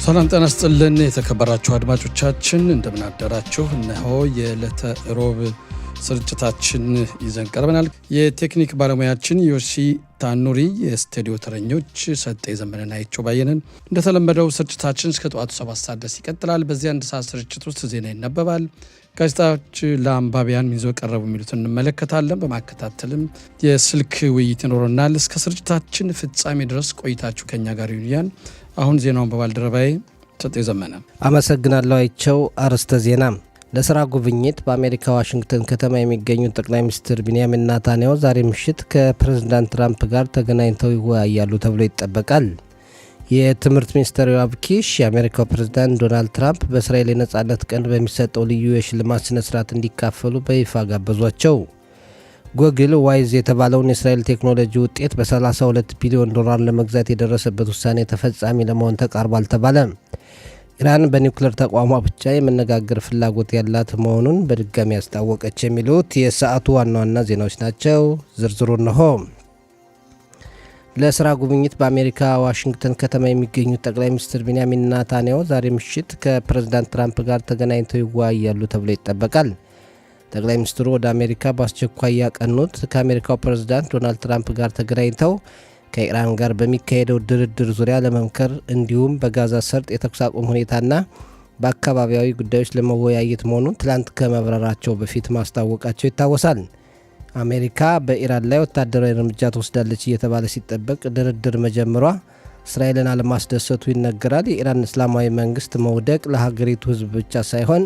ሰላም ጤና ይስጥልን የተከበራችሁ አድማጮቻችን እንደምን አደራችሁ። እነሆ የዕለተ ሮብ ስርጭታችን ይዘን ቀርበናል። የቴክኒክ ባለሙያችን ዮሲ ታኑሪ፣ የስቱዲዮ ተረኞች ሰጤ ዘመንና አይቸው ባየነን። እንደተለመደው ስርጭታችን እስከ ጠዋቱ 7 ሰዓት ድረስ ይቀጥላል። በዚህ አንድ ሰዓት ስርጭት ውስጥ ዜና ይነበባል፣ ጋዜጣዎች ለአንባቢያን ይዘው ቀረቡ የሚሉትን እንመለከታለን። በማከታተልም የስልክ ውይይት ይኖረናል። እስከ ስርጭታችን ፍጻሜ ድረስ ቆይታችሁ ከኛ ጋር ይሁን። አሁን ዜናውን በባልደረባዬ ሰጤ ዘመነ። አመሰግናለሁ አይቸው። አርዕስተ ዜና። ለስራ ጉብኝት በአሜሪካ ዋሽንግተን ከተማ የሚገኙት ጠቅላይ ሚኒስትር ቤንያሚን ኔታንያሁ ዛሬ ምሽት ከፕሬዝዳንት ትራምፕ ጋር ተገናኝተው ይወያያሉ ተብሎ ይጠበቃል። የትምህርት ሚኒስትር ዮአብ ኪሽ የአሜሪካው ፕሬዝዳንት ዶናልድ ትራምፕ በእስራኤል የነጻነት ቀን በሚሰጠው ልዩ የሽልማት ስነስርዓት እንዲካፈሉ በይፋ ጋበዟቸው። ጎግል ዋይዝ የተባለውን የእስራኤል ቴክኖሎጂ ውጤት በ32 ቢሊዮን ዶላር ለመግዛት የደረሰበት ውሳኔ ተፈጻሚ ለመሆን ተቃርቧል ተባለ። ኢራን በኒውክሌር ተቋሟ ብቻ የመነጋገር ፍላጎት ያላት መሆኑን በድጋሚ ያስታወቀች። የሚሉት የሰዓቱ ዋና ዋና ዜናዎች ናቸው። ዝርዝሩ እነሆ። ለስራ ጉብኝት በአሜሪካ ዋሽንግተን ከተማ የሚገኙት ጠቅላይ ሚኒስትር ቤንያሚን ኔታንያሁ ዛሬ ምሽት ከፕሬዝዳንት ትራምፕ ጋር ተገናኝተው ይወያያሉ ተብሎ ይጠበቃል። ጠቅላይ ሚኒስትሩ ወደ አሜሪካ በአስቸኳይ ያቀኑት ከአሜሪካው ፕሬዝዳንት ዶናልድ ትራምፕ ጋር ተገናኝተው ከኢራን ጋር በሚካሄደው ድርድር ዙሪያ ለመምከር እንዲሁም በጋዛ ሰርጥ የተኩስ አቁም ሁኔታና በአካባቢያዊ ጉዳዮች ለመወያየት መሆኑን ትላንት ከመብረራቸው በፊት ማስታወቃቸው ይታወሳል። አሜሪካ በኢራን ላይ ወታደራዊ እርምጃ ትወስዳለች እየተባለ ሲጠበቅ ድርድር መጀመሯ እስራኤልን አለማስደሰቱ ይነገራል። የኢራን እስላማዊ መንግስት መውደቅ ለሀገሪቱ ሕዝብ ብቻ ሳይሆን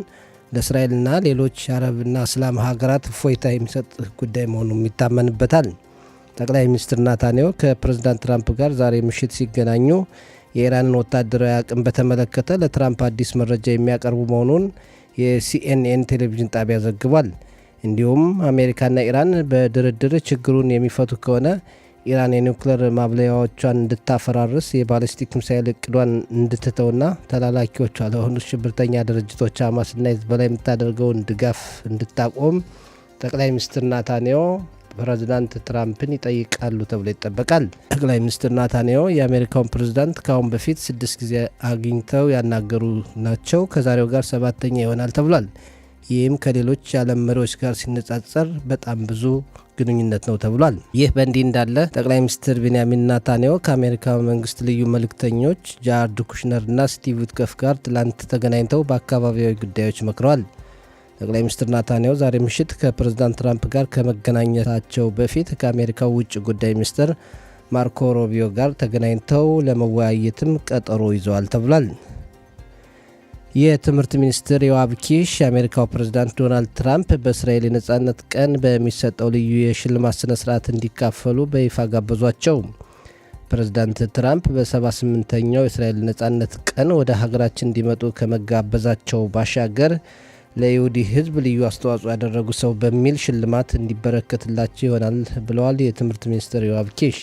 ለእስራኤልና ሌሎች አረብና እስላም ሀገራት እፎይታ የሚሰጥ ጉዳይ መሆኑም ይታመንበታል። ጠቅላይ ሚኒስትር ኔታንያሁ ከፕሬዝዳንት ትራምፕ ጋር ዛሬ ምሽት ሲገናኙ የኢራንን ወታደራዊ አቅም በተመለከተ ለትራምፕ አዲስ መረጃ የሚያቀርቡ መሆኑን የሲኤንኤን ቴሌቪዥን ጣቢያ ዘግቧል። እንዲሁም አሜሪካና ኢራን በድርድር ችግሩን የሚፈቱ ከሆነ ኢራን የኒውክሌር ማብለያዎቿን እንድታፈራርስ የባሊስቲክ ሚሳይል እቅዷን እንድትተውና ተላላኪዎቿ ለሆኑ ሽብርተኛ ድርጅቶች ሐማስና ሂዝቦላ የምታደርገውን ድጋፍ እንድታቆም ጠቅላይ ሚኒስትር ኔታንያሁ ፕሬዝዳንት ትራምፕን ይጠይቃሉ ተብሎ ይጠበቃል። ጠቅላይ ሚኒስትር ኔታንያሁ የአሜሪካውን ፕሬዝዳንት ከአሁን በፊት 6 ጊዜ አግኝተው ያናገሩ ናቸው። ከዛሬው ጋር 7ኛ ይሆናል ተብሏል። ይህም ከሌሎች የዓለም መሪዎች ጋር ሲነጻጸር በጣም ብዙ ግንኙነት ነው ተብሏል። ይህ በእንዲህ እንዳለ ጠቅላይ ሚኒስትር ቤንያሚን ኔታንያሁ ከአሜሪካ መንግስት ልዩ መልእክተኞች ጃርድ ኩሽነርና ስቲቭ ዊትኮፍ ጋር ትላንት ተገናኝተው በአካባቢያዊ ጉዳዮች መክረዋል። ጠቅላይ ሚኒስትር ኔታንያሁ ዛሬ ምሽት ከፕሬዝዳንት ትራምፕ ጋር ከመገናኘታቸው በፊት ከአሜሪካው ውጭ ጉዳይ ሚኒስትር ማርኮ ሩቢዮ ጋር ተገናኝተው ለመወያየትም ቀጠሮ ይዘዋል ተብሏል። የትምህርት ሚኒስትር ዮአብ ኪሽ የአሜሪካው ፕሬዝዳንት ዶናልድ ትራምፕ በእስራኤል የነጻነት ቀን በሚሰጠው ልዩ የሽልማት ስነስርዓት እንዲካፈሉ በይፋ ጋበዟቸው። ፕሬዝዳንት ትራምፕ በ78ኛው የእስራኤል ነጻነት ቀን ወደ ሀገራችን እንዲመጡ ከመጋበዛቸው ባሻገር ለይሁዲ ሕዝብ ልዩ አስተዋጽኦ ያደረጉ ሰው በሚል ሽልማት እንዲበረከትላቸው ይሆናል ብለዋል የትምህርት ሚኒስትር ዮአብ ኪሽ።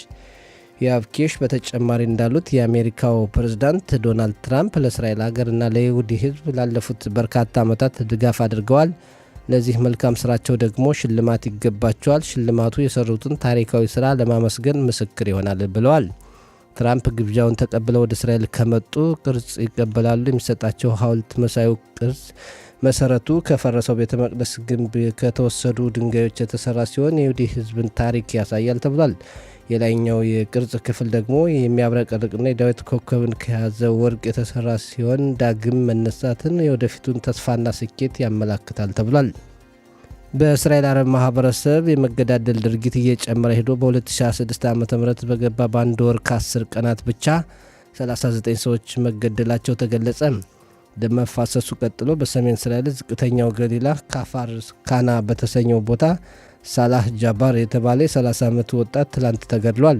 ዮአብ ኪሽ በተጨማሪ እንዳሉት የአሜሪካው ፕሬዝዳንት ዶናልድ ትራምፕ ለእስራኤል ሀገርና ለይሁዲ ሕዝብ ላለፉት በርካታ ዓመታት ድጋፍ አድርገዋል። ለዚህ መልካም ስራቸው ደግሞ ሽልማት ይገባቸዋል። ሽልማቱ የሰሩትን ታሪካዊ ስራ ለማመስገን ምስክር ይሆናል ብለዋል። ትራምፕ ግብዣውን ተቀብለው ወደ እስራኤል ከመጡ ቅርጽ ይቀበላሉ። የሚሰጣቸው ሐውልት መሳዩ ቅርጽ መሰረቱ ከፈረሰው ቤተ መቅደስ ግንብ ከተወሰዱ ድንጋዮች የተሰራ ሲሆን የይሁዲ ሕዝብን ታሪክ ያሳያል ተብሏል። የላይኛው የቅርጽ ክፍል ደግሞ የሚያብረቀርቅና የዳዊት ኮከብን ከያዘ ወርቅ የተሰራ ሲሆን ዳግም መነሳትን፣ የወደፊቱን ተስፋና ስኬት ያመላክታል ተብሏል። በእስራኤል አረብ ማህበረሰብ የመገዳደል ድርጊት እየጨመረ ሄዶ በ2026 ዓ.ም በገባ በአንድ ወር ከ10 ቀናት ብቻ 39 ሰዎች መገደላቸው ተገለጸ። ደም መፋሰሱ ቀጥሎ በሰሜን እስራኤል ዝቅተኛው ገሊላ ካፋር ካና በተሰኘው ቦታ ሳላህ ጃባር የተባለ የ30 ዓመት ወጣት ትላንት ተገድሏል።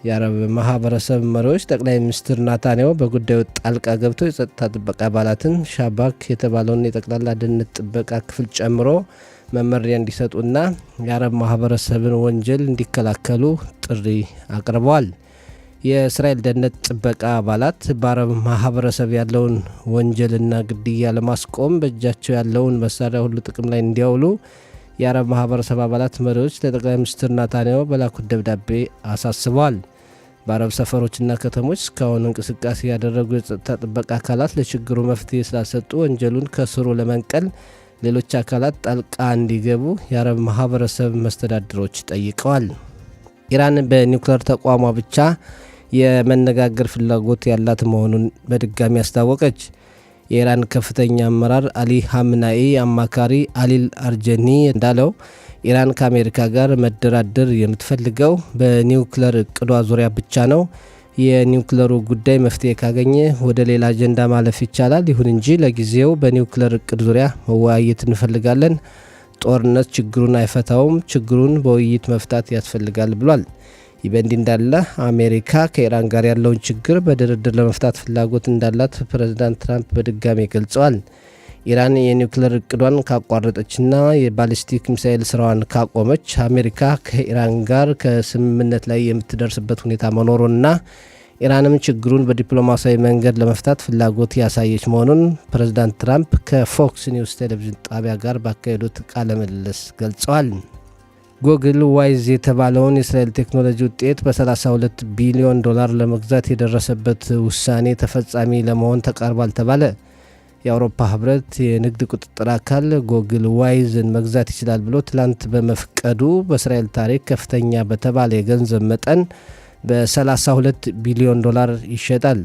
የአረብ ማህበረሰብ መሪዎች ጠቅላይ ሚኒስትር ኔታንያሁ በጉዳዩ ጣልቃ ገብተው የጸጥታ ጥበቃ አባላትን ሻባክ የተባለውን የጠቅላላ ደህንነት ጥበቃ ክፍል ጨምሮ መመሪያ እንዲሰጡና የአረብ ማህበረሰብን ወንጀል እንዲከላከሉ ጥሪ አቅርበዋል። የእስራኤል ደህንነት ጥበቃ አባላት በአረብ ማህበረሰብ ያለውን ወንጀልና ግድያ ለማስቆም በእጃቸው ያለውን መሳሪያ ሁሉ ጥቅም ላይ እንዲያውሉ የአረብ ማህበረሰብ አባላት መሪዎች ለጠቅላይ ሚኒስትር ኔታንያሁ በላኩት ደብዳቤ አሳስበዋል። በአረብ ሰፈሮችና ከተሞች እስካሁን እንቅስቃሴ ያደረጉ የጸጥታ ጥበቃ አካላት ለችግሩ መፍትሄ ስላልሰጡ ወንጀሉን ከስሩ ለመንቀል ሌሎች አካላት ጣልቃ እንዲገቡ የአረብ ማህበረሰብ መስተዳድሮች ጠይቀዋል። ኢራን በኒውክሌር ተቋሟ ብቻ የመነጋገር ፍላጎት ያላት መሆኑን በድጋሚ አስታወቀች። የኢራን ከፍተኛ አመራር አሊ ሀምናኢ አማካሪ አሊል አርጀኒ እንዳለው ኢራን ከአሜሪካ ጋር መደራደር የምትፈልገው በኒውክሌር እቅዷ ዙሪያ ብቻ ነው። የኒውክሌሩ ጉዳይ መፍትሄ ካገኘ ወደ ሌላ አጀንዳ ማለፍ ይቻላል። ይሁን እንጂ ለጊዜው በኒውክሌር እቅድ ዙሪያ መወያየት እንፈልጋለን። ጦርነት ችግሩን አይፈታውም። ችግሩን በውይይት መፍታት ያስፈልጋል ብሏል። ይህ በእንዲህ እንዳለ አሜሪካ ከኢራን ጋር ያለውን ችግር በድርድር ለመፍታት ፍላጎት እንዳላት ፕሬዝዳንት ትራምፕ በድጋሚ ገልጸዋል። ኢራን የኒውክሌር እቅዷን ካቋረጠችና የባሊስቲክ ሚሳኤል ስራዋን ካቆመች አሜሪካ ከኢራን ጋር ከስምምነት ላይ የምትደርስበት ሁኔታ መኖሩንና ኢራንም ችግሩን በዲፕሎማሲያዊ መንገድ ለመፍታት ፍላጎት ያሳየች መሆኑን ፕሬዝዳንት ትራምፕ ከፎክስ ኒውስ ቴሌቪዥን ጣቢያ ጋር ባካሄዱት ቃለ ምልልስ ገልጸዋል። ጉግል ዋይዝ የተባለውን የእስራኤል ቴክኖሎጂ ውጤት በ32 ቢሊዮን ዶላር ለመግዛት የደረሰበት ውሳኔ ተፈጻሚ ለመሆን ተቃርቧል ተባለ። የአውሮፓ ህብረት የንግድ ቁጥጥር አካል ጉግል ዋይዝን መግዛት ይችላል ብሎ ትላንት በመፍቀዱ በእስራኤል ታሪክ ከፍተኛ በተባለ የገንዘብ መጠን በ32 ቢሊዮን ዶላር ይሸጣል።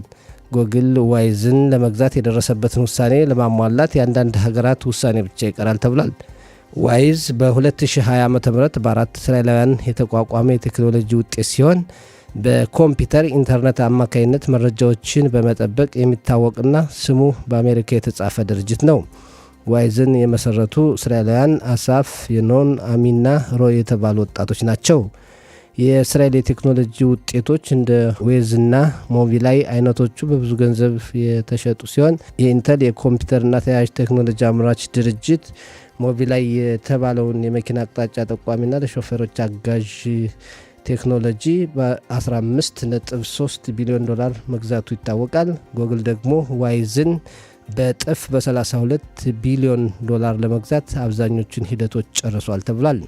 ጉግል ዋይዝን ለመግዛት የደረሰበትን ውሳኔ ለማሟላት የአንዳንድ ሀገራት ውሳኔ ብቻ ይቀራል ተብሏል። ዋይዝ በ2020 ዓ.ም በአራት እስራኤላውያን የተቋቋመ የቴክኖሎጂ ውጤት ሲሆን በኮምፒውተር ኢንተርኔት አማካይነት መረጃዎችን በመጠበቅ የሚታወቅና ስሙ በአሜሪካ የተጻፈ ድርጅት ነው። ዋይዝን የመሰረቱ እስራኤላውያን አሳፍ፣ የኖን፣ አሚና ሮይ የተባሉ ወጣቶች ናቸው። የእስራኤል የቴክኖሎጂ ውጤቶች እንደ ዌዝና ሞቢላይ አይነቶቹ በብዙ ገንዘብ የተሸጡ ሲሆን የኢንተል የኮምፒውተርና ተያያዥ ቴክኖሎጂ አምራች ድርጅት ሞቢላይ የተባለውን የመኪና አቅጣጫ ጠቋሚና ለሾፌሮች አጋዥ ቴክኖሎጂ በ15.3 ቢሊዮን ዶላር መግዛቱ ይታወቃል። ጉግል ደግሞ ዋይዝን በጥፍ በ32 ቢሊዮን ዶላር ለመግዛት አብዛኞቹን ሂደቶች ጨርሷል ተብሏል።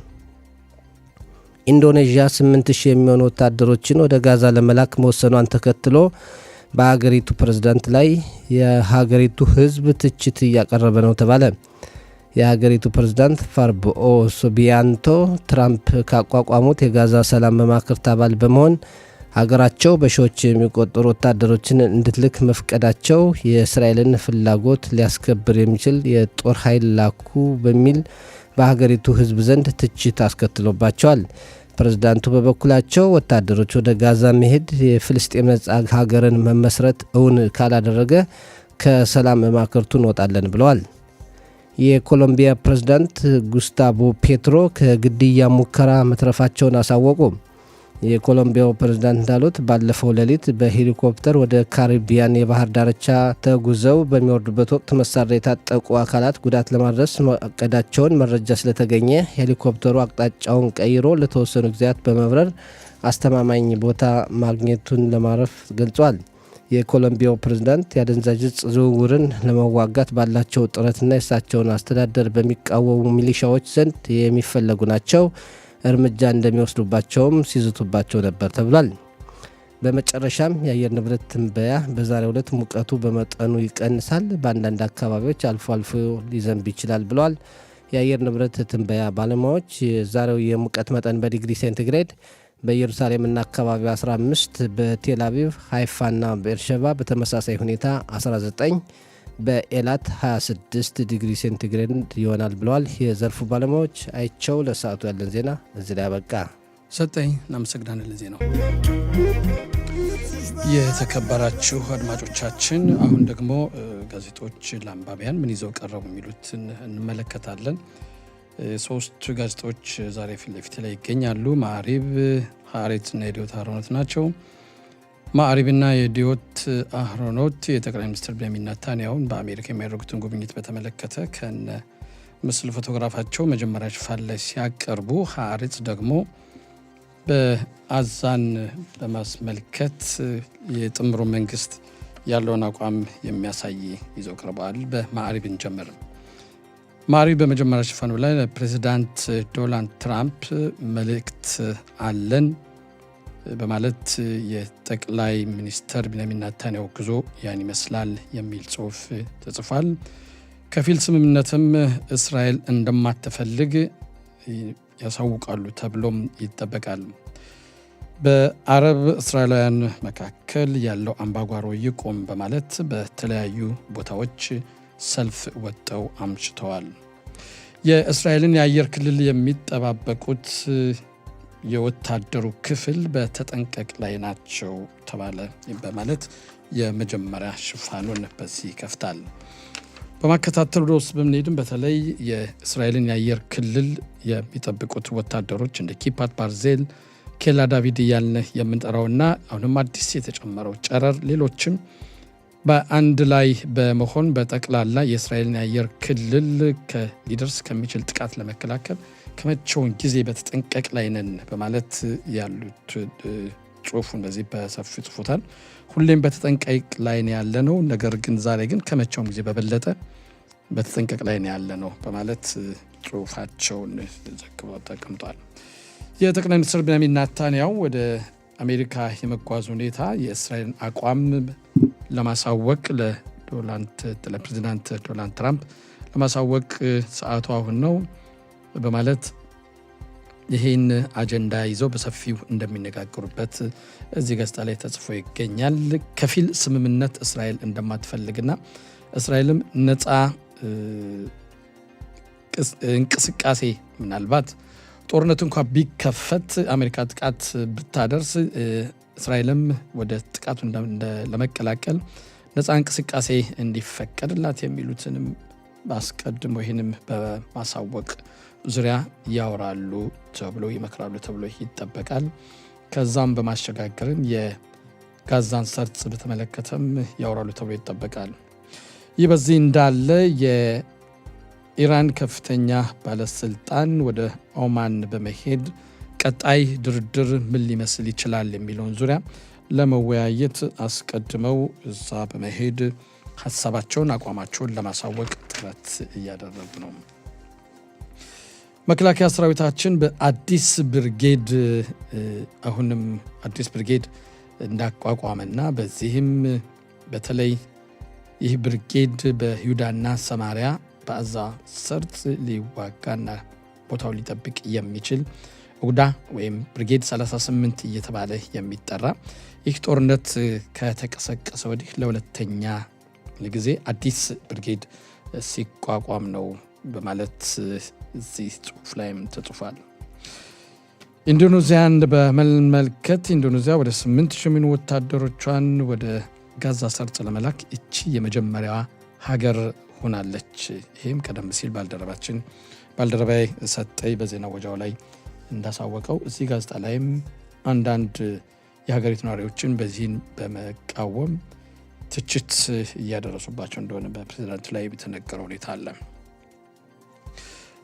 ኢንዶኔዥያ 8000 የሚሆኑ ወታደሮችን ወደ ጋዛ ለመላክ መወሰኗን ተከትሎ በሀገሪቱ ፕሬዝዳንት ላይ የሀገሪቱ ሕዝብ ትችት እያቀረበ ነው ተባለ። የሀገሪቱ ፕሬዝዳንት ፋርቦኦ ሱቢያንቶ ትራምፕ ካቋቋሙት የጋዛ ሰላም መማክርት አባል በመሆን ሀገራቸው በሺዎች የሚቆጠሩ ወታደሮችን እንድትልክ መፍቀዳቸው የእስራኤልን ፍላጎት ሊያስከብር የሚችል የጦር ኃይል ላኩ በሚል በሀገሪቱ ሕዝብ ዘንድ ትችት አስከትሎባቸዋል። ፕሬዝዳንቱ በበኩላቸው ወታደሮች ወደ ጋዛ መሄድ የፍልስጤም ነጻ ሀገርን መመስረት እውን ካላደረገ ከሰላም መማክርቱ እንወጣለን ብለዋል። የኮሎምቢያ ፕሬዝዳንት ጉስታቮ ፔትሮ ከግድያ ሙከራ መትረፋቸውን አሳወቁ። የኮሎምቢያው ፕሬዝዳንት እንዳሉት ባለፈው ሌሊት በሄሊኮፕተር ወደ ካሪቢያን የባህር ዳርቻ ተጉዘው በሚወርዱበት ወቅት መሳሪያ የታጠቁ አካላት ጉዳት ለማድረስ ማቀዳቸውን መረጃ ስለተገኘ ሄሊኮፕተሩ አቅጣጫውን ቀይሮ ለተወሰኑ ጊዜያት በመብረር አስተማማኝ ቦታ ማግኘቱን ለማረፍ ገልጿል። የኮሎምቢያው ፕሬዝዳንት የአደንዛዥ እጽ ዝውውርን ለመዋጋት ባላቸው ጥረትና የእሳቸውን አስተዳደር በሚቃወሙ ሚሊሻዎች ዘንድ የሚፈለጉ ናቸው፣ እርምጃ እንደሚወስዱባቸውም ሲዝቱባቸው ነበር ተብሏል። በመጨረሻም የአየር ንብረት ትንበያ በዛሬው ዕለት ሙቀቱ በመጠኑ ይቀንሳል፣ በአንዳንድ አካባቢዎች አልፎ አልፎ ሊዘንብ ይችላል ብለዋል። የአየር ንብረት ትንበያ ባለሙያዎች የዛሬው የሙቀት መጠን በዲግሪ ሴንቲግሬድ በኢየሩሳሌምና አካባቢው 15፣ በቴል አቪቭ፣ ሃይፋና በኤርሸባ በተመሳሳይ ሁኔታ 19፣ በኤላት 26 ዲግሪ ሴንቲግሬድ ይሆናል ብለዋል የዘርፉ ባለሙያዎች። አይቸው ለሰዓቱ ያለን ዜና እዚህ ላይ ያበቃ። ሰጠኝ እናመሰግናለን ለዜናው። የተከበራችሁ አድማጮቻችን አሁን ደግሞ ጋዜጦች ለአንባቢያን ምን ይዘው ቀረቡ የሚሉትን እንመለከታለን። ሶስት ጋዜጦች ዛሬ ፊት ለፊት ላይ ይገኛሉ። ማዕሪብ፣ ሀሬትና የዲዮት አህሮኖት ናቸው። ማዕሪብና የዲዮት አህሮኖት የጠቅላይ ሚኒስትር ቤንያሚን ኔታንያሁን በአሜሪካ የሚያደርጉትን ጉብኝት በተመለከተ ከነ ምስል ፎቶግራፋቸው መጀመሪያ ሽፋን ላይ ሲያቀርቡ፣ ሀሬት ደግሞ በአዛን በማስመልከት የጥምሩ መንግስት ያለውን አቋም የሚያሳይ ይዘው ቀርበዋል። በማዕሪብን ጀምር። ማዕሪብ በመጀመሪያ ሽፋኑ ላይ ለፕሬዚዳንት ዶናልድ ትራምፕ መልእክት አለን በማለት የጠቅላይ ሚኒስትር ቤንያሚን ኔታንያሁ ጉዞ ያን ይመስላል የሚል ጽሑፍ ተጽፏል። ከፊል ስምምነትም እስራኤል እንደማትፈልግ ያሳውቃሉ ተብሎም ይጠበቃል። በአረብ እስራኤላውያን መካከል ያለው አምባጓሮ ይቆም በማለት በተለያዩ ቦታዎች ሰልፍ ወጥተው አምሽተዋል። የእስራኤልን የአየር ክልል የሚጠባበቁት የወታደሩ ክፍል በተጠንቀቅ ላይ ናቸው ተባለ በማለት የመጀመሪያ ሽፋኑን በዚህ ይከፍታል። በማከታተል ወደ ውስጥ በምንሄድም በተለይ የእስራኤልን የአየር ክልል የሚጠብቁት ወታደሮች እንደ ኪፓት ባርዜል፣ ኬላ ዳቪድ እያልን የምንጠራውና አሁንም አዲስ የተጨመረው ጨረር፣ ሌሎችም በአንድ ላይ በመሆን በጠቅላላ የእስራኤልን የአየር ክልል ሊደርስ ከሚችል ጥቃት ለመከላከል ከመቼውን ጊዜ በተጠንቀቅ ላይ ነን በማለት ያሉት ጽሑፉን በዚህ በሰፊ ጽፎታል። ሁሌም በተጠንቀቅ ላይ ነው ያለ ነው፣ ነገር ግን ዛሬ ግን ከመቼውን ጊዜ በበለጠ በተጠንቀቅ ላይ ነው ያለ ነው በማለት ጽሑፋቸውን ዘግበው ተቀምጧል። የጠቅላይ ሚኒስትር ቤንያሚን ኔታንያሁ ወደ አሜሪካ የመጓዝ ሁኔታ የእስራኤልን አቋም ለማሳወቅ ለፕሬዚዳንት ዶናልድ ትራምፕ ለማሳወቅ ሰዓቱ አሁን ነው በማለት ይህን አጀንዳ ይዘው በሰፊው እንደሚነጋገሩበት እዚህ ጋዜጣ ላይ ተጽፎ ይገኛል። ከፊል ስምምነት እስራኤል እንደማትፈልግና እስራኤልም ነፃ እንቅስቃሴ ምናልባት ጦርነቱ እንኳ ቢከፈት አሜሪካ ጥቃት ብታደርስ እስራኤልም ወደ ጥቃቱ ለመቀላቀል ነፃ እንቅስቃሴ እንዲፈቀድላት የሚሉትንም አስቀድሞ ይህንም በማሳወቅ ዙሪያ ያወራሉ ተብሎ ይመክራሉ ተብሎ ይጠበቃል። ከዛም በማሸጋገርም የጋዛን ሰርጥ በተመለከተም ያወራሉ ተብሎ ይጠበቃል። ይህ በዚህ እንዳለ የኢራን ከፍተኛ ባለስልጣን ወደ ኦማን በመሄድ ቀጣይ ድርድር ምን ሊመስል ይችላል የሚለውን ዙሪያ ለመወያየት አስቀድመው እዛ በመሄድ ሀሳባቸውን አቋማቸውን ለማሳወቅ ጥረት እያደረጉ ነው። መከላከያ ሰራዊታችን በአዲስ ብርጌድ አሁንም አዲስ ብርጌድ እንዳቋቋመና በዚህም በተለይ ይህ ብርጌድ በይሁዳና ሰማሪያ በአዛ ሰርጥ ሊዋጋና ቦታው ሊጠብቅ የሚችል ኡግዳ ወይም ብርጌድ 38 እየተባለ የሚጠራ ይህ ጦርነት ከተቀሰቀሰ ወዲህ ለሁለተኛ ጊዜ አዲስ ብርጌድ ሲቋቋም ነው በማለት እዚህ ጽሑፍ ላይም ተጽፏል። ኢንዶኔዚያን በመመልከት ኢንዶኔዚያ ወደ 8,000 የሚሆኑ ወታደሮቿን ወደ ጋዛ ሰርጥ ለመላክ እቺ የመጀመሪያዋ ሀገር ሆናለች። ይህም ቀደም ሲል ባልደረባይ ሰጠይ በዜና ወጃው ላይ እንዳሳወቀው እዚህ ጋዜጣ ላይም አንዳንድ የሀገሪቱ ነዋሪዎችን በዚህን በመቃወም ትችት እያደረሱባቸው እንደሆነ በፕሬዝዳንት ላይ የተነገረው ሁኔታ አለ።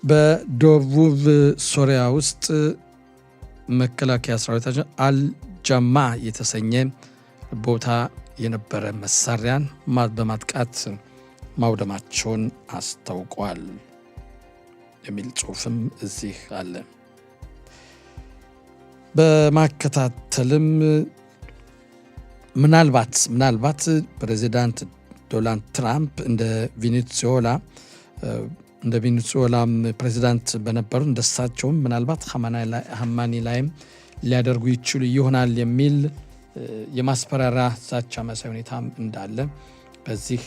በደቡብ ሶሪያ ውስጥ መከላከያ ሰራዊታችን አልጃማ የተሰኘ ቦታ የነበረ መሳሪያን በማጥቃት ማውደማቸውን አስታውቋል የሚል ጽሑፍም እዚህ አለ። በማከታተልም ምናልባት ፕሬዚዳንት ዶናልድ ትራምፕ እንደ ቬኔዙዌላም ፕሬዚዳንት በነበሩ እንደሳቸውም ምናልባት ሀማኒ ላይም ሊያደርጉ ይችሉ ይሆናል የሚል የማስፈራሪያ ዛቻ መሳይ ሁኔታ እንዳለ በዚህ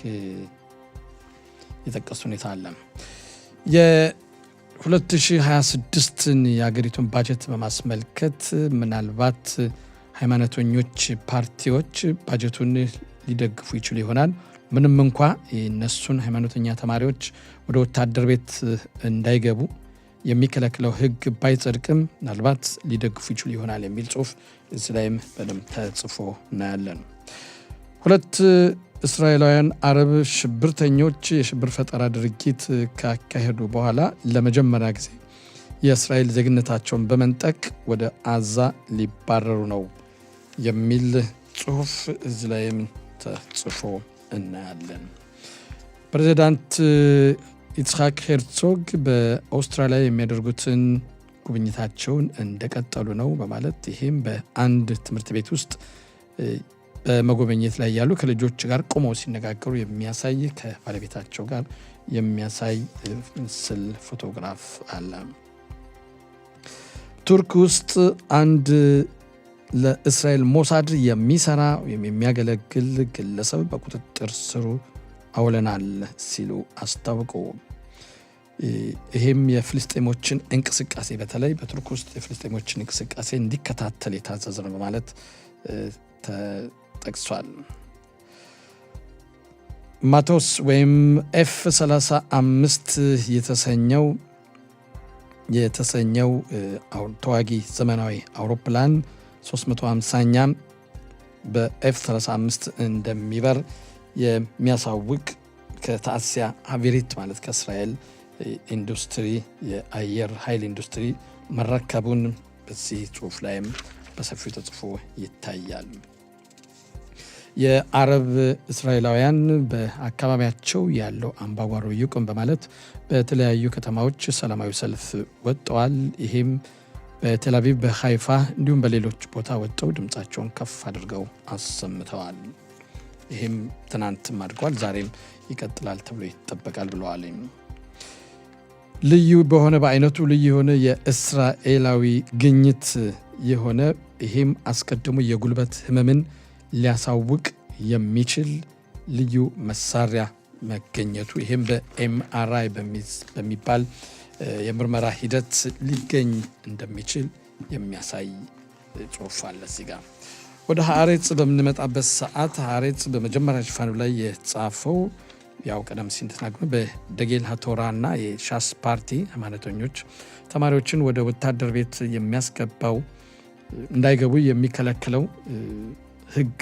የጠቀሱ ሁኔታ አለ። የ2026ን የሀገሪቱን ባጀት በማስመልከት ምናልባት ሃይማኖተኞች ፓርቲዎች ባጀቱን ሊደግፉ ይችሉ ይሆናል። ምንም እንኳ የነሱን ሃይማኖተኛ ተማሪዎች ወደ ወታደር ቤት እንዳይገቡ የሚከለክለው ሕግ ባይጸድቅም ምናልባት ሊደግፉ ይችሉ ይሆናል የሚል ጽሑፍ እዚህ ላይም በደንብ ተጽፎ እናያለን። 2 እስራኤላውያን አረብ ሽብርተኞች የሽብር ፈጠራ ድርጊት ካካሄዱ በኋላ ለመጀመሪያ ጊዜ የእስራኤል ዜግነታቸውን በመንጠቅ ወደ አዛ ሊባረሩ ነው የሚል ጽሑፍ እዚህ ላይም ተጽፎ እናያለን። ፕሬዚዳንት ይስሐቅ ሄርዞግ በአውስትራሊያ የሚያደርጉትን ጉብኝታቸውን እንደቀጠሉ ነው በማለት ይህም በአንድ ትምህርት ቤት ውስጥ በመጎብኘት ላይ ያሉ ከልጆች ጋር ቆመው ሲነጋገሩ የሚያሳይ ከባለቤታቸው ጋር የሚያሳይ ምስል ፎቶግራፍ አለ። ቱርክ ውስጥ አንድ ለእስራኤል ሞሳድ የሚሰራ ወይም የሚያገለግል ግለሰብ በቁጥጥር ስር አውለናል ሲሉ አስታወቁ። ይህም የፍልስጤሞችን እንቅስቃሴ በተለይ በቱርክ ውስጥ የፍልስጤሞችን እንቅስቃሴ እንዲከታተል የታዘዘ ነው በማለት ተጠቅሷል። ማቶስ ወይም F-35 የተሰኘው ተዋጊ ዘመናዊ አውሮፕላን 350ኛ በኤፍ-35 እንደሚበር የሚያሳውቅ ከታሲያ አቪሪት ማለት ከእስራኤል ኢንዱስትሪ የአየር ኃይል ኢንዱስትሪ መረከቡን በዚህ ጽሑፍ ላይም በሰፊው ተጽፎ ይታያል። የአረብ እስራኤላውያን በአካባቢያቸው ያለው አምባጓሮ ይቁም በማለት በተለያዩ ከተማዎች ሰላማዊ ሰልፍ ወጥተዋል። ይህም በቴል አቪቭ፣ በሃይፋ እንዲሁም በሌሎች ቦታ ወጥተው ድምፃቸውን ከፍ አድርገው አሰምተዋል። ይህም ትናንትም አድርገዋል፣ ዛሬም ይቀጥላል ተብሎ ይጠበቃል ብለዋል። ልዩ በሆነ በአይነቱ ልዩ የሆነ የእስራኤላዊ ግኝት የሆነ ይህም አስቀድሞ የጉልበት ህመምን ሊያሳውቅ የሚችል ልዩ መሳሪያ መገኘቱ ይህም በኤምአርአይ በሚባል የምርመራ ሂደት ሊገኝ እንደሚችል የሚያሳይ ጽሑፍ አለ። እዚህ ጋር ወደ ሀሬጽ በምንመጣበት ሰዓት ሀሬጽ በመጀመሪያ ሽፋኑ ላይ የተጻፈው ያው ቀደም ሲል ተናግሮ በደጌል ሀቶራ እና የሻስ ፓርቲ ሃይማኖተኞች ተማሪዎችን ወደ ወታደር ቤት የሚያስገባው እንዳይገቡ የሚከለክለው ህግ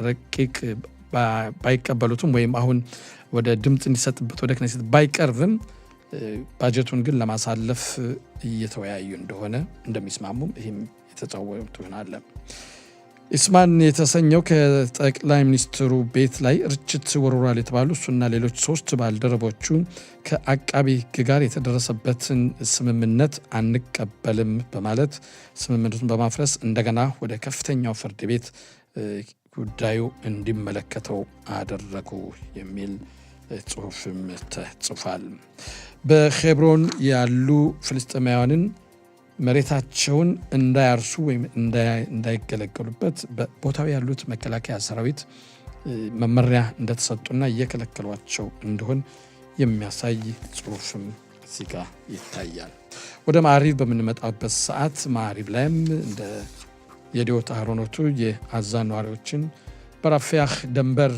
ረቂቅ ባይቀበሉትም ወይም አሁን ወደ ድምፅ እንዲሰጥበት ወደ ክኔሴት ባይቀርብም ባጀቱን ግን ለማሳለፍ እየተወያዩ እንደሆነ እንደሚስማሙም ይህም የተጫወቱ ይሆናል። ኢስማን የተሰኘው ከጠቅላይ ሚኒስትሩ ቤት ላይ ርችት ወርውሯል የተባሉ እሱና ሌሎች 3 ባልደረቦቹ ከአቃቢ ህግ ጋር የተደረሰበትን ስምምነት አንቀበልም በማለት ስምምነቱን በማፍረስ እንደገና ወደ ከፍተኛው ፍርድ ቤት ጉዳዩ እንዲመለከተው አደረጉ የሚል ጽሑፍም ተጽፏል። በሄብሮን ያሉ ፍልስጤማውያንን መሬታቸውን እንዳያርሱ ወይም እንዳይገለገሉበት በቦታው ያሉት መከላከያ ሰራዊት መመሪያ እንደተሰጡና እየከለከሏቸው እንደሆን የሚያሳይ ጽሑፍም እዚህ ጋር ይታያል። ወደ ማዕሪብ በምንመጣበት ሰዓት ማዕሪብ ላይም እንደ የዲዮት አህሮኖቱ የአዛን ነዋሪዎችን በራፊያህ ደንበር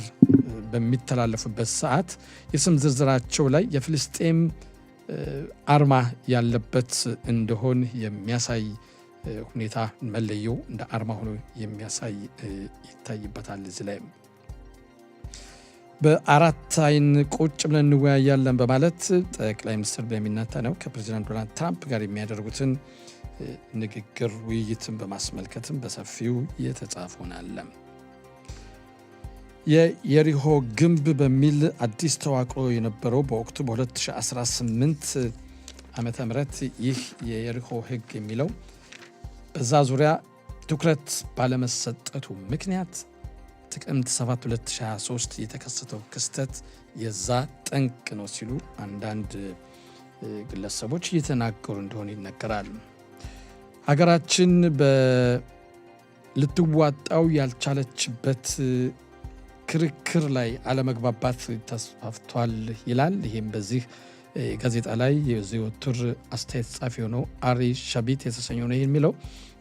በሚተላለፉበት ሰዓት የስም ዝርዝራቸው ላይ የፍልስጤም አርማ ያለበት እንደሆን የሚያሳይ ሁኔታ መለየው እንደ አርማ ሆኖ የሚያሳይ ይታይበታል። እዚህ ላይ በአራት አይን ቁጭ ብለን እንወያያለን በማለት ጠቅላይ ሚኒስትር ቤንያሚን ኔታንያሁ ከፕሬዚዳንት ዶናልድ ትራምፕ ጋር የሚያደርጉትን ንግግር ውይይትን በማስመልከትም በሰፊው የተጻፈውናል። የየሪሆ ግንብ በሚል አዲስ ተዋቅሮ የነበረው በወቅቱ በ2018 ዓመተ ምህረት ይህ የየሪሆ ህግ የሚለው በዛ ዙሪያ ትኩረት ባለመሰጠቱ ምክንያት ጥቅምት 7 2023 የተከሰተው ክስተት የዛ ጠንቅ ነው ሲሉ አንዳንድ ግለሰቦች እየተናገሩ እንደሆነ ይነገራል። ሀገራችን ልትዋጣው ያልቻለችበት ክርክር ላይ አለመግባባት ተስፋፍቷል ይላል። ይህም በዚህ ጋዜጣ ላይ የዘወትር አስተያየት ጻፊ የሆነው አሪ ሻቢት የተሰኘው ነው የሚለው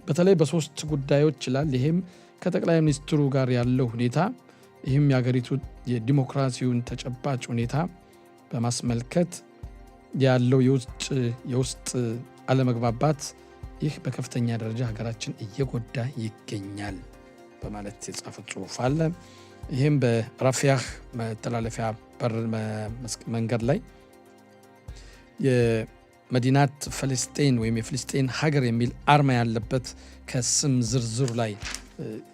በተለይ በ3 ጉዳዮች ይላል። ይህም ከጠቅላይ ሚኒስትሩ ጋር ያለው ሁኔታ፣ ይህም የሀገሪቱ የዲሞክራሲውን ተጨባጭ ሁኔታ በማስመልከት ያለው የውስጥ አለመግባባት ይህ በከፍተኛ ደረጃ ሀገራችን እየጎዳ ይገኛል በማለት የጻፉት ጽሑፍ አለ። ይህም በራፊያህ መተላለፊያ በር መንገድ ላይ የመዲናት ፍልስጤን ወይም የፍልስጤን ሀገር የሚል አርማ ያለበት ከስም ዝርዝሩ ላይ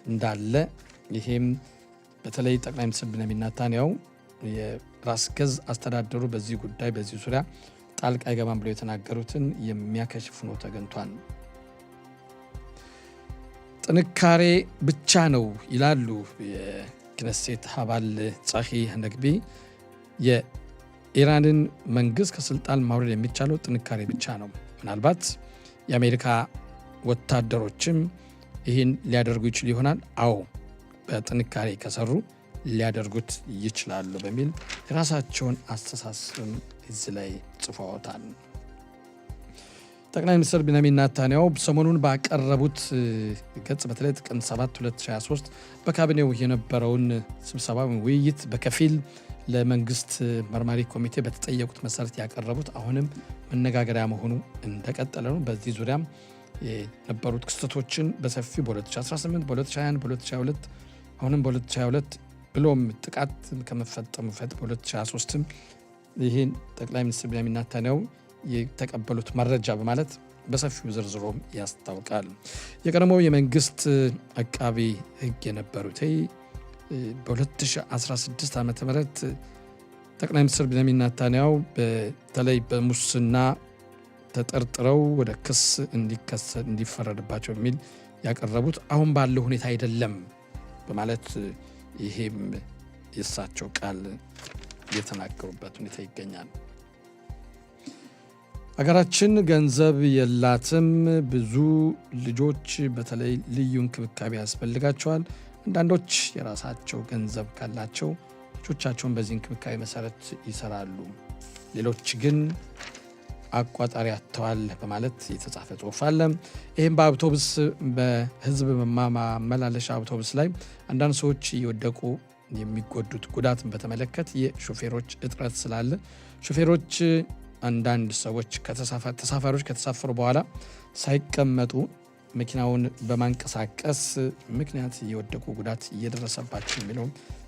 እንዳለ፣ ይህም በተለይ ጠቅላይ ሚኒስትር ቤንያሚን ኔታንያሁ የራስ ገዝ አስተዳደሩ በዚህ ጉዳይ በዚህ ዙሪያ ጣልቃ አይገባም ብለው የተናገሩትን የሚያከሽፍ ሆኖ ተገኝቷል። ጥንካሬ ብቻ ነው ይላሉ የክነሴት አባል ጻሂ ነግቢ። የኢራንን መንግስት ከስልጣን ማውረድ የሚቻለው ጥንካሬ ብቻ ነው። ምናልባት የአሜሪካ ወታደሮችም ይህን ሊያደርጉ ይችሉ ይሆናል። አዎ በጥንካሬ ከሰሩ ሊያደርጉት ይችላሉ በሚል የራሳቸውን አስተሳሰብ እዚህ ላይ ጽፈውታል። ጠቅላይ ሚኒስትር ቢንያሚን ኔታንያሁ ሰሞኑን ባቀረቡት ገጽ በተለይ ጥቅምት 7 2023 በካቢኔው የነበረውን ስብሰባ ውይይት በከፊል ለመንግስት መርማሪ ኮሚቴ በተጠየቁት መሰረት ያቀረቡት አሁንም መነጋገሪያ መሆኑ እንደቀጠለ ነው። በዚህ ዙሪያም የነበሩት ክስተቶችን በሰፊው በ2018 በ2021 በ2022 አሁንም በ2022 ብሎም ጥቃት ከመፈጸሙ በ2023 ይህን ጠቅላይ ሚኒስትር ቢንያሚን ኔታንያሁ የተቀበሉት መረጃ በማለት በሰፊው ዝርዝሮም ያስታውቃል። የቀድሞው የመንግስት አቃቢ ህግ የነበሩት በ2016 ዓ.ም ጠቅላይ ሚኒስትር ቢንያሚን ኔታንያሁ በተለይ በሙስና ተጠርጥረው ወደ ክስ እንዲፈረድባቸው የሚል ያቀረቡት አሁን ባለው ሁኔታ አይደለም በማለት ይሄም የእሳቸው ቃል የተናገሩበት ሁኔታ ይገኛል። አገራችን ገንዘብ የላትም፣ ብዙ ልጆች በተለይ ልዩ እንክብካቤ ያስፈልጋቸዋል። አንዳንዶች የራሳቸው ገንዘብ ካላቸው ልጆቻቸውን በዚህ እንክብካቤ መሰረት ይሰራሉ፣ ሌሎች ግን አቋጣሪ አጥተዋል በማለት የተጻፈ ጽሑፍ አለ። ይህም በአውቶቡስ በህዝብ ማመላለሻ አውቶቡስ ላይ አንዳንድ ሰዎች እየወደቁ የሚጎዱት ጉዳትን በተመለከተ የሾፌሮች እጥረት ስላለ ሾፌሮች አንዳንድ ሰዎች ተሳፋሪዎች ከተሳፈሩ በኋላ ሳይቀመጡ መኪናውን በማንቀሳቀስ ምክንያት እየወደቁ ጉዳት እየደረሰባቸው የሚለው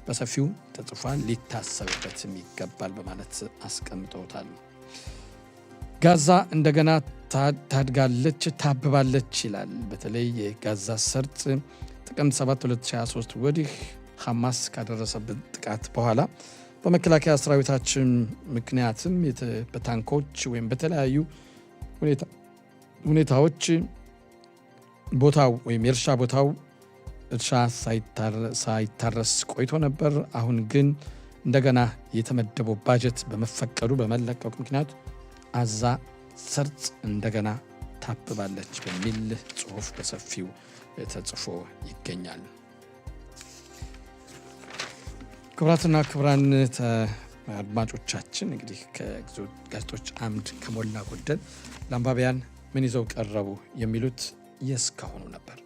በሰፊው ተጽፏል። ሊታሰብበትም ይገባል በማለት አስቀምጠውታል። ጋዛ እንደገና ታድጋለች፣ ታብባለች ይላል። በተለይ የጋዛ ሰርጥ ጥቅምት 7 2023 ወዲህ ሐማስ ካደረሰበት ጥቃት በኋላ በመከላከያ ሰራዊታችን ምክንያትም በታንኮች ወይም በተለያዩ ሁኔታዎች ቦታው ወይም የእርሻ ቦታው እርሻ ሳይታረስ ቆይቶ ነበር። አሁን ግን እንደገና የተመደበው ባጀት በመፈቀዱ በመለቀቁ ምክንያት ጋዛ ሰርጥ እንደገና ታብባለች በሚል ጽሑፍ በሰፊው ተጽፎ ይገኛል። ክቡራትና ክቡራን አድማጮቻችን እንግዲህ ከጋዜጦች አምድ ከሞላ ጎደል ለአንባቢያን ምን ይዘው ቀረቡ የሚሉት የእስካሁኑ ነበር።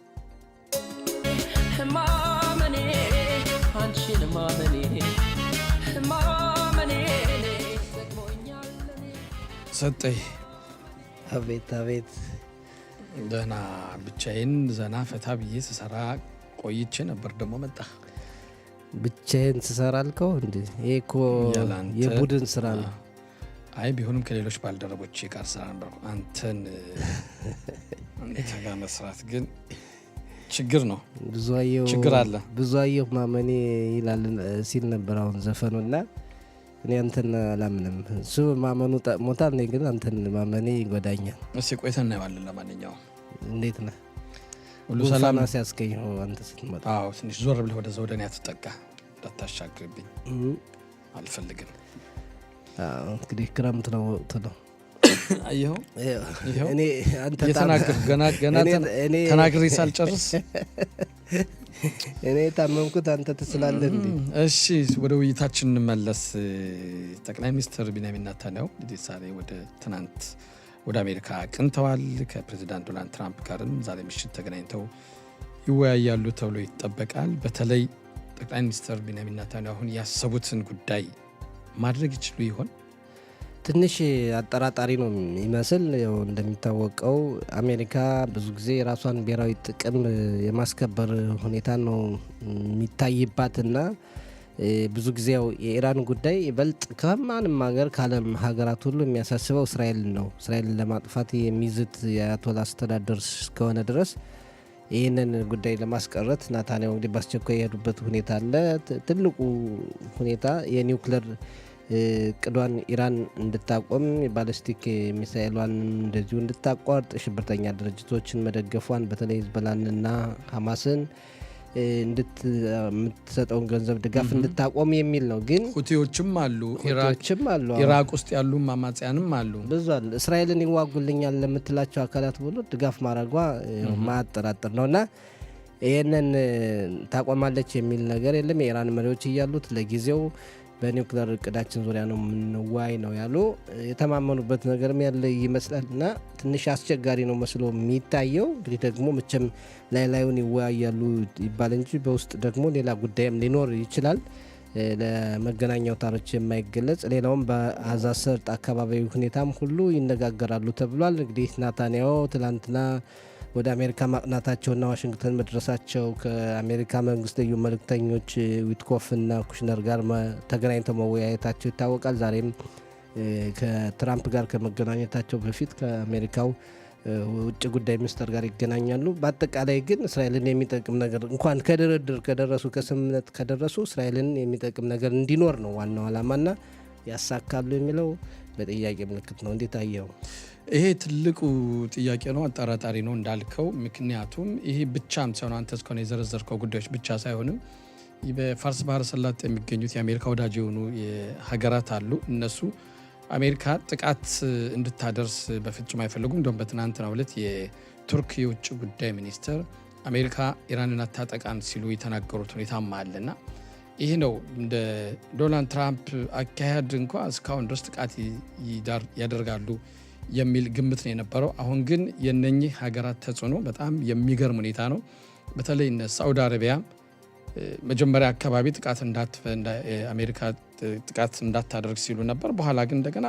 ማመኔ አንቺን ማመኔ ሰጠኝ አቤት አቤት ደህና ብቻዬን ዘና ፈታ ብዬ ስሰራ ቆይቼ ነበር። ደግሞ መጣ ብቻዬን ስሰራ አልከው እንዴ? ይሄ እኮ የቡድን ስራ ነው። አይ ቢሆንም ከሌሎች ባልደረቦች ጋር ስራ ነበር። አንተን ጋር መስራት ግን ችግር ነው። ችግር አለ። ብዙአየሁ ማመኔ ይላል ሲል ነበር አሁን ዘፈኑና እኔ አንተን አላምንም። እሱ ማመኑ ጠቅሞታል፣ እኔ ግን አንተን ማመኔ ይጎዳኛል። እስኪ ቆይተን እናየዋለን። ለማንኛውም እንዴት ነህ? ሁሉ ሰላም ሲያስገኝ አንተ ስትመጣ? አዎ ትንሽ ዞር ብለህ ወደዛ ወደ እኔ አትጠጋ፣ እንዳታሻግርብኝ አልፈልግም። እንግዲህ ክረምት ነው ወቅቱ ነው። አየኸው እኔ አንተ ተናግሬ ሳልጨርስ እኔ ታመምኩት አንተ ትስላለህ እንዴ? እሺ ወደ ውይይታችን እንመለስ። ጠቅላይ ሚኒስትር ቢንያሚን ኔታንያሁ ዛሬ ትናንት ወደ አሜሪካ አቅንተዋል። ከፕሬዚዳንት ዶናልድ ትራምፕ ጋርም ዛሬ ምሽት ተገናኝተው ይወያያሉ ተብሎ ይጠበቃል። በተለይ ጠቅላይ ሚኒስትር ቢንያሚን ኔታንያሁ አሁን ያሰቡትን ጉዳይ ማድረግ ይችሉ ይሆን? ትንሽ አጠራጣሪ ነው የሚመስል። ያው እንደሚታወቀው አሜሪካ ብዙ ጊዜ የራሷን ብሔራዊ ጥቅም የማስከበር ሁኔታ ነው የሚታይባትና ብዙ ጊዜ ያው የኢራን ጉዳይ ይበልጥ ከማንም ሀገር ከዓለም ሀገራት ሁሉ የሚያሳስበው እስራኤልን ነው። እስራኤልን ለማጥፋት የሚዝት የአያቶላ አስተዳደር እስከሆነ ድረስ ይህንን ጉዳይ ለማስቀረት ኔታንያሁ እንግዲህ በአስቸኳይ የሄዱበት ሁኔታ አለ። ትልቁ ሁኔታ የኒውክሌር ቅዷን ኢራን እንድታቆም የባለስቲክ ሚሳኤሏን እንደዚሁ እንድታቋርጥ ሽብርተኛ ድርጅቶችን መደገፏን በተለይ ሂዝቦላንና ሐማስን የምትሰጠውን ገንዘብ ድጋፍ እንድታቆም የሚል ነው። ግን ሁቲዎችም አሉ፣ ኢራቅ ውስጥ ያሉ አማጽያንም አሉ። ብዙ አሉ። እስራኤልን ይዋጉልኛል ለምትላቸው አካላት ብሎ ድጋፍ ማድረጓ ማያጠራጥር ነው እና ይህንን ታቆማለች የሚል ነገር የለም። የኢራን መሪዎች እያሉት ለጊዜው በኒውክሌር እቅዳችን ዙሪያ ነው የምንዋይ ነው ያሉ። የተማመኑበት ነገርም ያለ ይመስላል እና ትንሽ አስቸጋሪ ነው መስሎ የሚታየው። እንግዲህ ደግሞ መቼም ላዩን ይወያያሉ ይባል እንጂ በውስጥ ደግሞ ሌላ ጉዳይም ሊኖር ይችላል፣ ለመገናኛ አውታሮች የማይገለጽ። ሌላውም በጋዛ ሰርጥ አካባቢዊ ሁኔታም ሁሉ ይነጋገራሉ ተብሏል። እንግዲህ ናታንያሁ ትላንትና ወደ አሜሪካ ማቅናታቸውና ዋሽንግተን መድረሳቸው ከአሜሪካ መንግስት ልዩ መልእክተኞች ዊትኮፍና ኩሽነር ጋር ተገናኝተው መወያየታቸው ይታወቃል። ዛሬም ከትራምፕ ጋር ከመገናኘታቸው በፊት ከአሜሪካው ውጭ ጉዳይ ሚኒስትር ጋር ይገናኛሉ። በአጠቃላይ ግን እስራኤልን የሚጠቅም ነገር እንኳን ከድርድር ከደረሱ ከስምምነት ከደረሱ እስራኤልን የሚጠቅም ነገር እንዲኖር ነው ዋናው ዓላማና ያሳካሉ የሚለው በጥያቄ ምልክት ነው። እንዴት አየው? ይሄ ትልቁ ጥያቄ ነው፣ አጠራጣሪ ነው እንዳልከው። ምክንያቱም ይሄ ብቻም ሳይሆን አንተ እስካሁን የዘረዘርከው ጉዳዮች ብቻ ሳይሆንም በፋርስ ባህረ ሰላጤ የሚገኙት የአሜሪካ ወዳጅ የሆኑ ሀገራት አሉ። እነሱ አሜሪካ ጥቃት እንድታደርስ በፍጹም አይፈልጉም። እንደውም በትናንትናው ዕለት የቱርክ የውጭ ጉዳይ ሚኒስትር አሜሪካ ኢራንን አታጠቃን ሲሉ የተናገሩት ሁኔታም አለና ይህ ነው እንደ ዶናልድ ትራምፕ አካሄድ እንኳ እስካሁን ድረስ ጥቃት ያደርጋሉ የሚል ግምት ነው የነበረው። አሁን ግን የነኚህ ሀገራት ተጽዕኖ በጣም የሚገርም ሁኔታ ነው። በተለይ እነ ሳዑዲ አረቢያ መጀመሪያ አካባቢ አሜሪካ ጥቃት እንዳታደርግ ሲሉ ነበር። በኋላ ግን እንደገና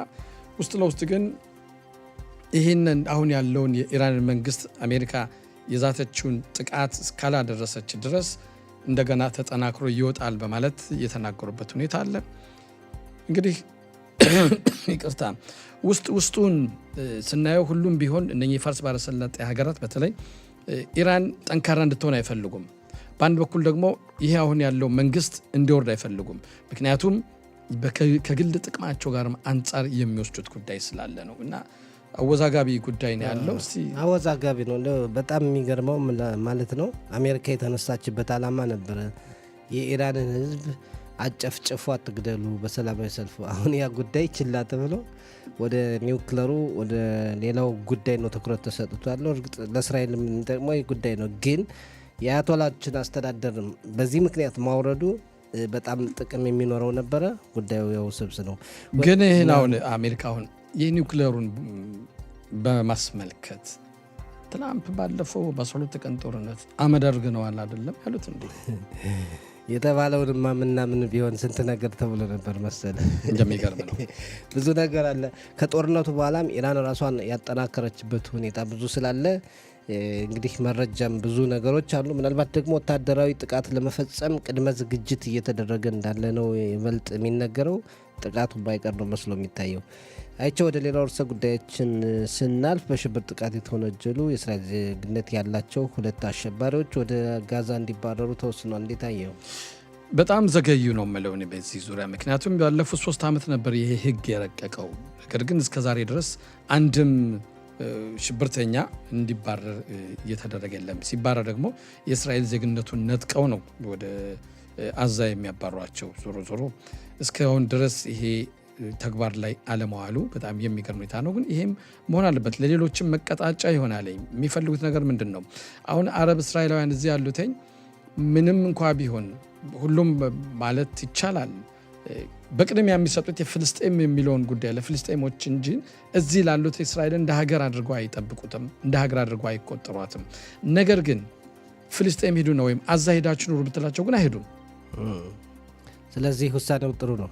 ውስጥ ለውስጥ ግን ይህንን አሁን ያለውን የኢራን መንግስት አሜሪካ የዛተችውን ጥቃት እስካላደረሰች ድረስ እንደገና ተጠናክሮ ይወጣል በማለት የተናገሩበት ሁኔታ አለ። እንግዲህ ይቅርታ ውስጡን ስናየው ሁሉም ቢሆን እነኚህ የፋርስ ባህረ ሰላጤ ሀገራት በተለይ ኢራን ጠንካራ እንድትሆን አይፈልጉም። በአንድ በኩል ደግሞ ይሄ አሁን ያለው መንግስት እንዲወርድ አይፈልጉም። ምክንያቱም ከግል ጥቅማቸው ጋር አንጻር የሚወስዱት ጉዳይ ስላለ ነው እና አወዛጋቢ ጉዳይ ነው ያለው። አወዛጋቢ ነው። በጣም የሚገርመው ማለት ነው አሜሪካ የተነሳችበት ዓላማ ነበረ የኢራንን ህዝብ አጨፍጭፉ፣ አትግደሉ በሰላማዊ ሰልፉ። አሁን ያ ጉዳይ ችላ ተብሎ ወደ ኒውክለሩ ወደ ሌላው ጉዳይ ነው ትኩረት ተሰጥቷል። እርግጥ ለእስራኤል የሚጠቅመው ይህ ጉዳይ ነው፣ ግን የአያቶላችን አስተዳደር በዚህ ምክንያት ማውረዱ በጣም ጥቅም የሚኖረው ነበረ። ጉዳዩ ያው ስብስ ነው። ግን ይህን አሁን አሜሪካ አሁን የኒውክለሩን በማስመልከት ትራምፕ ባለፈው በ12 ቀን ጦርነት አመድ አድርገነዋል አይደለም ያሉት እንዴ? የተባለውንማ ምናምን ቢሆን ስንት ነገር ተብሎ ነበር መሰለ። እንደሚገርም ነው። ብዙ ነገር አለ። ከጦርነቱ በኋላም ኢራን ራሷን ያጠናከረችበት ሁኔታ ብዙ ስላለ እንግዲህ መረጃም ብዙ ነገሮች አሉ። ምናልባት ደግሞ ወታደራዊ ጥቃት ለመፈጸም ቅድመ ዝግጅት እየተደረገ እንዳለ ነው ይበልጥ የሚነገረው። ጥቃቱ ባይቀር ነው መስሎ የሚታየው። አይቸው ወደ ሌላው ርዕሰ ጉዳያችን ስናልፍ በሽብር ጥቃት የተወነጀሉ የእስራኤል ዜግነት ያላቸው 2 አሸባሪዎች ወደ ጋዛ እንዲባረሩ ተወስኗል። እንዴት አየው? በጣም ዘገዩ ነው የምለው እኔ በዚህ ዙሪያ። ምክንያቱም ባለፉት 3 ዓመት ነበር ይሄ ህግ የረቀቀው። ነገር ግን እስከዛሬ ድረስ አንድም ሽብርተኛ እንዲባረር እየተደረገ የለም። ሲባረር ደግሞ የእስራኤል ዜግነቱን ነጥቀው ነው ወደ አዛ የሚያባሯቸው። ዞሮ ዞሮ እስካሁን ድረስ ይሄ ተግባር ላይ አለመዋሉ በጣም የሚገርም ሁኔታ ነው። ግን ይሄም መሆን አለበት፣ ለሌሎችም መቀጣጫ ይሆናል። የሚፈልጉት ነገር ምንድን ነው? አሁን አረብ እስራኤላውያን እዚህ ያሉትኝ ምንም እንኳ ቢሆን ሁሉም ማለት ይቻላል በቅድሚያ የሚሰጡት የፍልስጤም የሚለውን ጉዳይ ለፍልስጤሞች እንጂ እዚህ ላሉት እስራኤል እንደ ሀገር አድርገው አይጠብቁትም፣ እንደ ሀገር አድርገው አይቆጠሯትም። ነገር ግን ፍልስጤም ሂዱ ነው ወይም አዛ ሄዳችሁ ኑሩ ብትላቸው ግን አይሄዱም። ስለዚህ ውሳኔው ጥሩ ነው።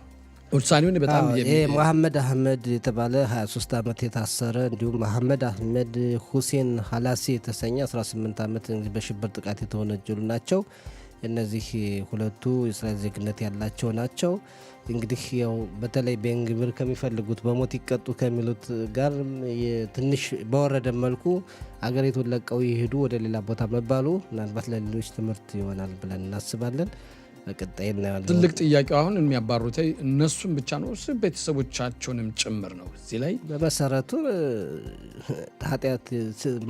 ውሳኔውን በጣም መሐመድ አህመድ የተባለ 23 ዓመት የታሰረ እንዲሁም መሐመድ አህመድ ሁሴን ሀላሲ የተሰኘ 18 ዓመት በሽብር ጥቃት የተወነጀሉ ናቸው። እነዚህ ሁለቱ የእስራኤል ዜግነት ያላቸው ናቸው። እንግዲህ ያው በተለይ ቤንግቪር ከሚፈልጉት በሞት ይቀጡ ከሚሉት ጋር ትንሽ በወረደ መልኩ አገሪቱን ለቀው ይሄዱ ወደ ሌላ ቦታ መባሉ ምናልባት ለሌሎች ትምህርት ይሆናል ብለን እናስባለን። በቀጣይ እናያለን። ትልቅ ጥያቄው አሁን የሚያባሩት እነሱም ብቻ ነው እሱ ቤተሰቦቻቸውንም ጭምር ነው። እዚህ ላይ በመሰረቱ ኃጢአት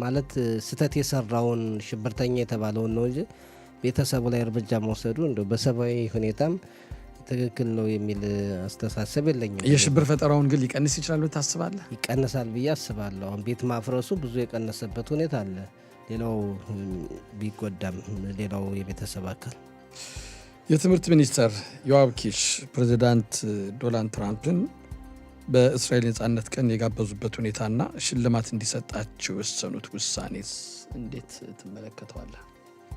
ማለት ስህተት የሰራውን ሽብርተኛ የተባለውን ነው እንጂ ቤተሰቡ ላይ እርምጃ መውሰዱ እንደው በሰብአዊ ሁኔታም ትክክል ነው የሚል አስተሳሰብ የለኝም። የሽብር ፈጠራውን ግን ሊቀንስ ይችላል ታስባለህ? ይቀንሳል ብዬ አስባለሁ። አሁን ቤት ማፍረሱ ብዙ የቀነሰበት ሁኔታ አለ። ሌላው ቢጎዳም ሌላው የቤተሰብ አካል። የትምህርት ሚኒስተር ዮአብ ኪሽ ፕሬዚዳንት ዶናልድ ትራምፕን በእስራኤል ነጻነት ቀን የጋበዙበት ሁኔታና ሽልማት እንዲሰጣቸው የወሰኑት ውሳኔስ እንዴት ትመለከተዋለህ?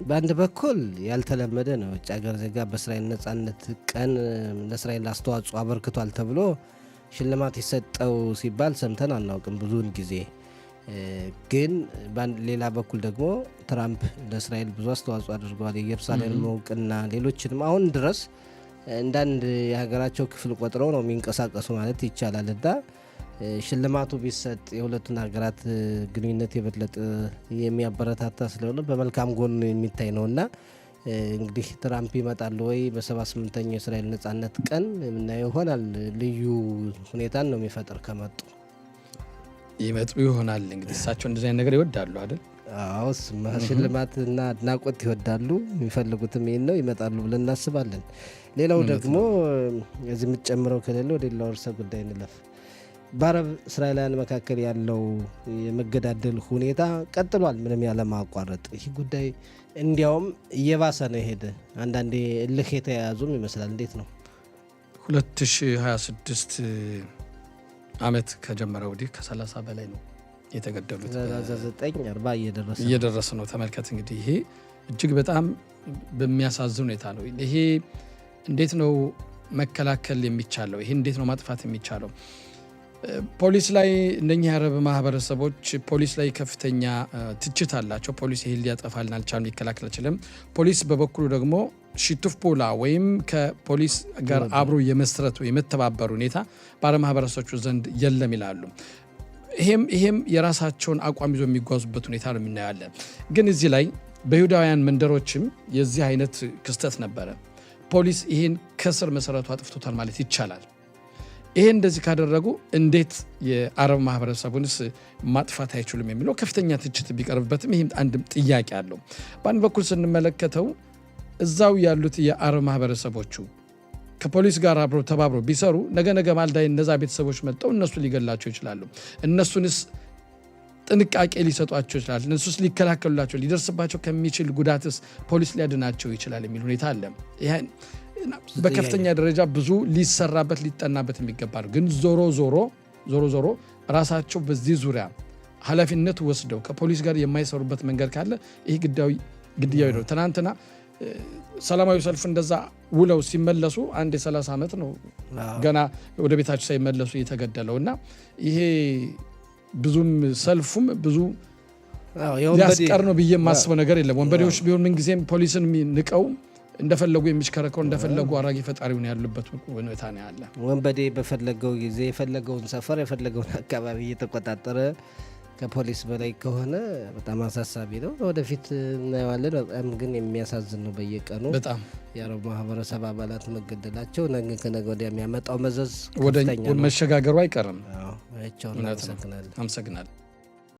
በአንድ በኩል ያልተለመደ ነው። ውጭ ሀገር ዜጋ በእስራኤል ነጻነት ቀን ለእስራኤል አስተዋጽኦ አበርክቷል ተብሎ ሽልማት ይሰጠው ሲባል ሰምተን አናውቅም ብዙውን ጊዜ። ግን ሌላ በኩል ደግሞ ትራምፕ ለእስራኤል ብዙ አስተዋጽኦ አድርገዋል። የኢየሩሳሌም እውቅና፣ ሌሎችንም አሁን ድረስ እንዳንድ የሀገራቸው ክፍል ቆጥረው ነው የሚንቀሳቀሱ ማለት ይቻላል። እና ሽልማቱ ቢሰጥ የሁለቱን ሀገራት ግንኙነት የበለጠ የሚያበረታታ ስለሆነ በመልካም ጎን የሚታይ ነው። እና እንግዲህ ትራምፕ ይመጣሉ ወይ በ78ኛው የእስራኤል ነጻነት ቀን የምናየው ይሆናል። ልዩ ሁኔታን ነው የሚፈጥር ከመጡ ይመጡ ይሆናል። እንግዲህ እሳቸው እንደዚህ አይነት ነገር ይወዳሉ አይደል? አዎ፣ ሽልማትና አድናቆት ይወዳሉ። የሚፈልጉትም ይህን ነው። ይመጣሉ ብለን እናስባለን። ሌላው ደግሞ እዚህ የምትጨምረው ከሌለ ወደ ሌላው ርዕሰ ጉዳይ እንለፍ። በአረብ እስራኤላውያን መካከል ያለው የመገዳደል ሁኔታ ቀጥሏል ምንም ያለማቋረጥ። ይህ ጉዳይ እንዲያውም እየባሰ ነው የሄደ። አንዳንዴ እልህ የተያያዙም ይመስላል። እንዴት ነው 2026 ዓመት ከጀመረ ወዲህ ከ30 በላይ ነው የተገደሉት። 3940 እየደረሰ ነው። ተመልከት እንግዲህ ይሄ እጅግ በጣም በሚያሳዝን ሁኔታ ነው። ይሄ እንዴት ነው መከላከል የሚቻለው? ይሄ እንዴት ነው ማጥፋት የሚቻለው? ፖሊስ ላይ እነኚህ የአረብ ማህበረሰቦች ፖሊስ ላይ ከፍተኛ ትችት አላቸው። ፖሊስ ይሄን ሊያጠፋልን አልቻለም፣ ሊከላከል አልቻለም። ፖሊስ በበኩሉ ደግሞ ሽቱፍ ፖላ ወይም ከፖሊስ ጋር አብሮ የመስረቱ የመተባበሩ ሁኔታ በአረብ ማህበረሰቦቹ ዘንድ የለም ይላሉ። ይሄም የራሳቸውን አቋም ይዞ የሚጓዙበት ሁኔታ ነው የምናያለን። ግን እዚህ ላይ በይሁዳውያን መንደሮችም የዚህ አይነት ክስተት ነበረ። ፖሊስ ይሄን ከስር መሰረቱ አጥፍቶታል ማለት ይቻላል። ይሄ እንደዚህ ካደረጉ እንዴት የአረብ ማህበረሰቡንስ ማጥፋት አይችሉም የሚለው ከፍተኛ ትችት ቢቀርብበትም ይህም አንድ ጥያቄ አለው። በአንድ በኩል ስንመለከተው እዛው ያሉት የአረብ ማህበረሰቦቹ ከፖሊስ ጋር አብረው ተባብረው ቢሰሩ ነገ ማልዳ እነዛ ቤተሰቦች መጥተው እነሱ ሊገላቸው ይችላሉ። እነሱንስ ጥንቃቄ ሊሰጧቸው ይችላል። እነሱስ ሊከላከሉላቸው ሊደርስባቸው ከሚችል ጉዳትስ ፖሊስ ሊያድናቸው ይችላል የሚል ሁኔታ አለ። ይሄን በከፍተኛ ደረጃ ብዙ ሊሰራበት ሊጠናበት የሚገባ ነው። ግን ዞሮ ራሳቸው በዚህ ዙሪያ ኃላፊነት ወስደው ከፖሊስ ጋር የማይሰሩበት መንገድ ካለ ይህ ግድያዊ ነው። ትናንትና ሰላማዊ ሰልፍ እንደዛ ውለው ሲመለሱ አንድ የ30 ዓመት ነው ገና ወደ ቤታቸው ሳይመለሱ የተገደለው እና ይሄ ብዙም ሰልፉም ብዙ ሊያስቀር ነው ብዬ የማስበው ነገር የለም። ወንበዴዎች ቢሆን ምንጊዜም ፖሊስን ንቀው እንደፈለጉ የሚሽከረከሩ እንደፈለጉ አራጊ ፈጣሪውን ያሉበት ሁኔታ ነው ያለ። ወንበዴ በፈለገው ጊዜ የፈለገውን ሰፈር የፈለገውን አካባቢ እየተቆጣጠረ ከፖሊስ በላይ ከሆነ በጣም አሳሳቢ ነው። ወደፊት እናየዋለን። በጣም ግን የሚያሳዝን ነው። በየቀኑ በጣም የአረብ ማህበረሰብ አባላት መገደላቸው ነገ ከነገ ወዲያ የሚያመጣው መዘዝ ወደ መሸጋገሩ አይቀርም። አመሰግናለሁ።